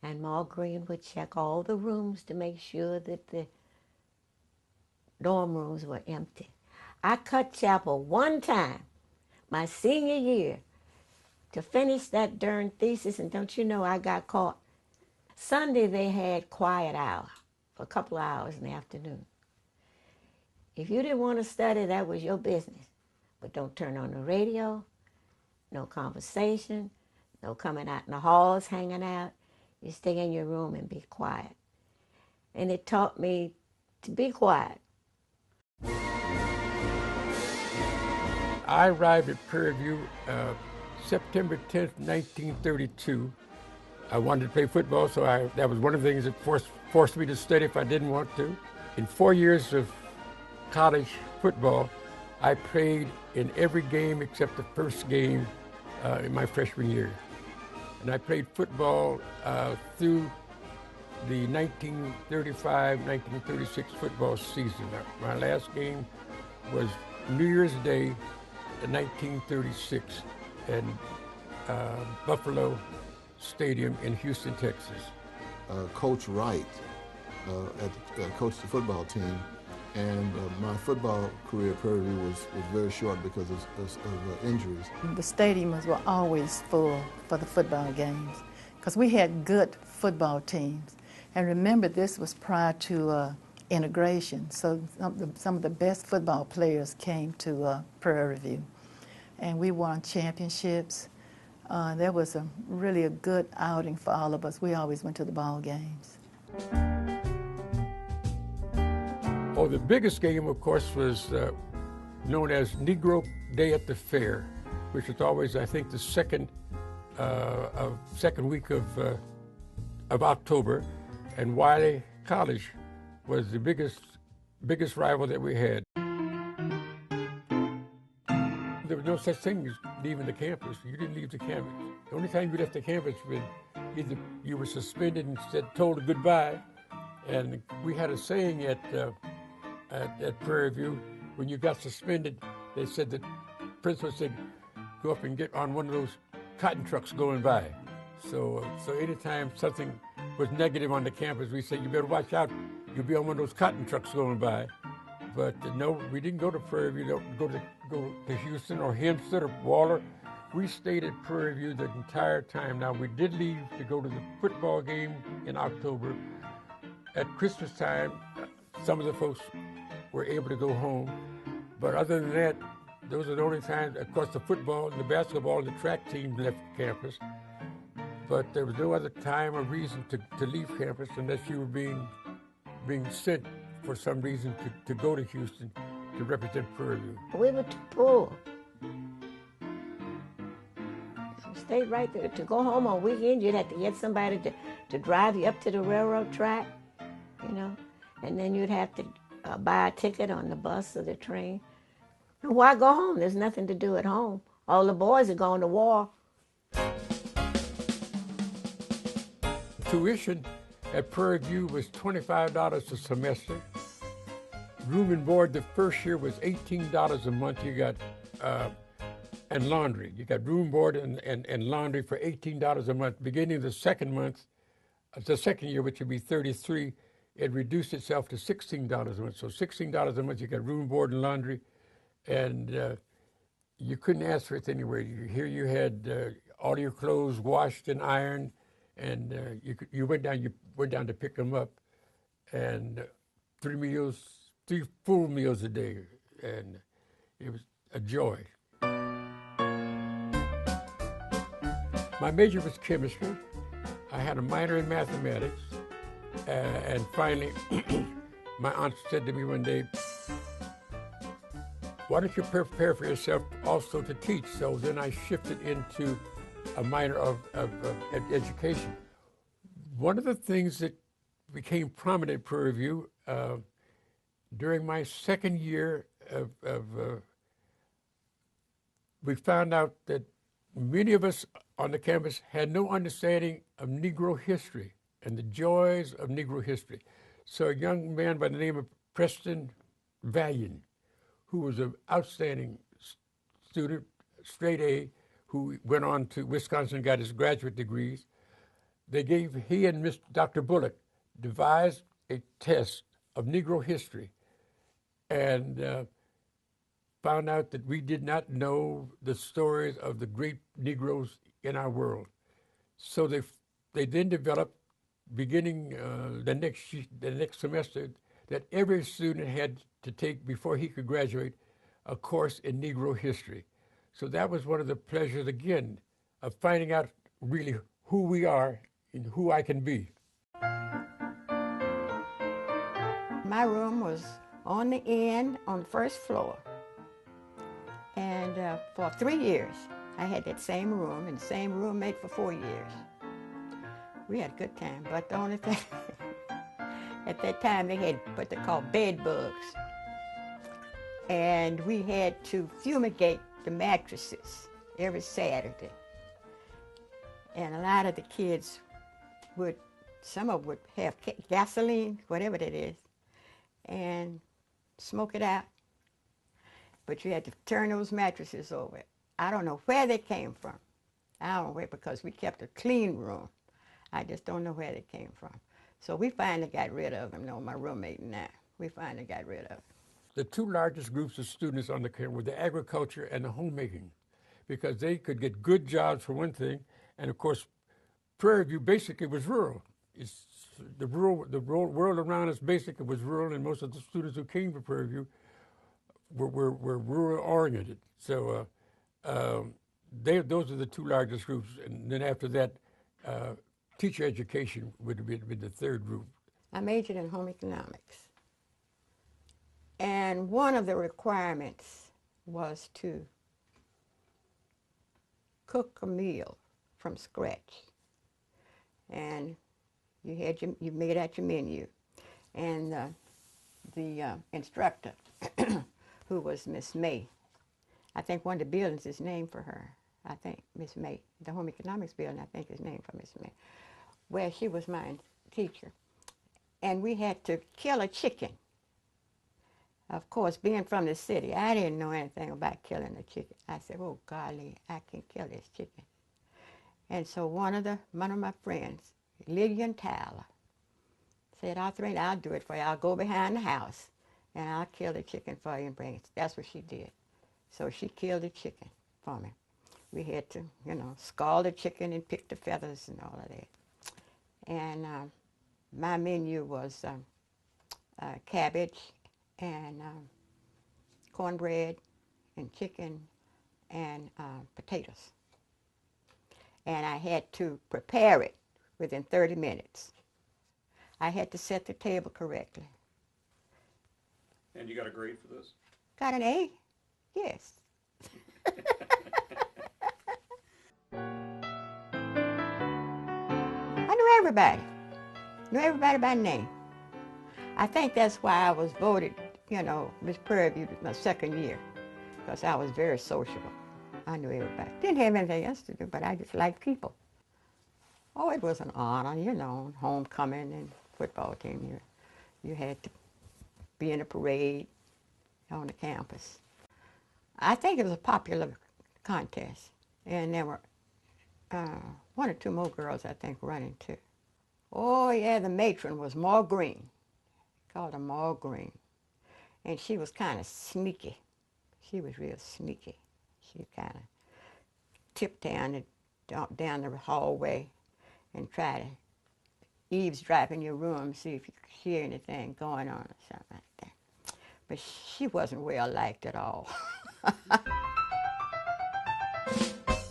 and Ma Green would check all the rooms to make sure that the dorm rooms were empty. I cut chapel one time, my senior year, to finish that darn thesis, and don't you know I got caught. Sunday they had quiet hour for a couple of hours in the afternoon. If you didn't want to study, that was your business. But don't turn on the radio, no conversation, no coming out in the halls, hanging out. You stay in your room and be quiet. And it taught me to be quiet. I arrived at Prairie View September 10th, 1932. I wanted to play football, so that was one of the things that forced me to study if I didn't want to. In 4 years of college football, I played in every game except the first game in my freshman year. And I played football through the 1935-1936 football season. My last game was New Year's Day in 1936 in Buffalo Stadium in Houston, Texas. Coach Wright coached the football team, and my football career at Prairie View was very short because of injuries. The stadiums were always full for the football games because we had good football teams. And remember, this was prior to integration, so some of the best football players came to Prairie View. And we won championships. That was really a good outing for all of us. We always went to the ball games. Oh, the biggest game, of course, was known as Negro Day at the Fair, which was always, I think, the second week of October. And Wiley College was the biggest rival that we had. There was no such thing as leaving the campus. You didn't leave the campus. The only time you left the campus was either you were suspended and told goodbye. And we had a saying at Prairie View, when you got suspended, they said that principal said, go up and get on one of those cotton trucks going by. So anytime something was negative on the campus, we said, you better watch out. You'll be on one of those cotton trucks going by. But no, we didn't go to Prairie View, go to Houston or Hempstead or Waller. We stayed at Prairie View the entire time. Now, we did leave to go to the football game in October. At Christmas time, some of the folks were able to go home. But other than that, those are the only times, of course, the football, the basketball, and the track team left campus. But there was no other time or reason to leave campus unless you were being sent for some reason to go to Houston to represent Prairie View. We were too poor. We stayed right there. To go home on weekends, you'd have to get somebody to drive you up to the railroad track, you know, and then you'd have to buy a ticket on the bus or the train. And why go home? There's nothing to do at home. All the boys are going to war. Tuition at Prairie View was $25 a semester. Room and board the first year was $18 a month. You got and laundry. You got room, board, and laundry for $18 a month. Beginning the second year, which would be $33, it reduced itself to $16 a month. So $16 a month, you got room, board, and laundry, and you couldn't ask for it anywhere. Here you had all your clothes washed and ironed, and you went down to pick them up, and 3 full meals a day, and it was a joy. My major was chemistry. I had a minor in mathematics, and finally, my aunt said to me one day, why don't you prepare for yourself also to teach? So then I shifted into a minor of education. One of the things that became prominent at Prairie View during my second year we found out that many of us on the campus had no understanding of Negro history and the joys of Negro history. So a young man by the name of Preston Valiant, who was an outstanding student, straight A, who went on to Wisconsin and got his graduate degrees, he and Dr. Bullock devised a test of Negro history and found out that we did not know the stories of the great Negroes in our world. So they then developed, beginning the next semester, that every student had to take, before he could graduate, a course in Negro history. So that was one of the pleasures, again, of finding out really who we are and who I can be. My room was on the end, on the first floor. And for 3 years, I had that same room and the same roommate for 4 years. We had a good time, but the only thing, at that time they had what they call bed bugs. And we had to fumigate the mattresses every Saturday. And a lot of the kids some of them would have gasoline, whatever that is, and smoke it out. But you had to turn those mattresses over. I don't know where they came from. I don't know where, because we kept a clean room. I just don't know where they came from. So we finally got rid of them. No, my roommate and I, we finally got rid of them. The two largest groups of students on the camp were the agriculture and the homemaking, because they could get good jobs for one thing, and of course, Prairie View basically was rural. It's the world around us basically was rural, and most of the students who came to Prairie View were rural oriented. So those are the two largest groups, and then after that, teacher education would have been the third group. I majored in home economics, and one of the requirements was to cook a meal from scratch, and you made out your menu, and the instructor, who was Miss May. I think one of the buildings is named for her. I think Miss May, the home economics building, I think is named for Miss May. Well, she was my teacher, and we had to kill a chicken. Of course, being from the city, I didn't know anything about killing a chicken. I said, "Oh golly, I can kill this chicken." And so one of my friends, Lillian Tyler, said, "Arthuryne, I'll do it for you. I'll go behind the house, and I'll kill the chicken for you and bring it." That's what she did. So she killed the chicken for me. We had to, scald the chicken and pick the feathers and all of that. And my menu was cabbage and cornbread and chicken and potatoes. And I had to prepare it within 30 minutes. I had to set the table correctly. And you got a grade for this? Got an A? Yes. I knew everybody. Knew everybody by name. I think that's why I was voted, Miss Prairie View my second year, because I was very sociable. I knew everybody. Didn't have anything else to do, but I just liked people. Oh, it was an honor, homecoming and football team. You had to be in a parade on the campus. I think it was a popular contest, and there were one or two more girls, I think, running too. Oh, yeah, the matron was Ma Green. Called her Ma Green. And she was kind of sneaky. She was real sneaky. She kind of tipped down the hallway and tried to eavesdrop in your room, see if you could hear anything going on or something like that. But she wasn't well liked at all.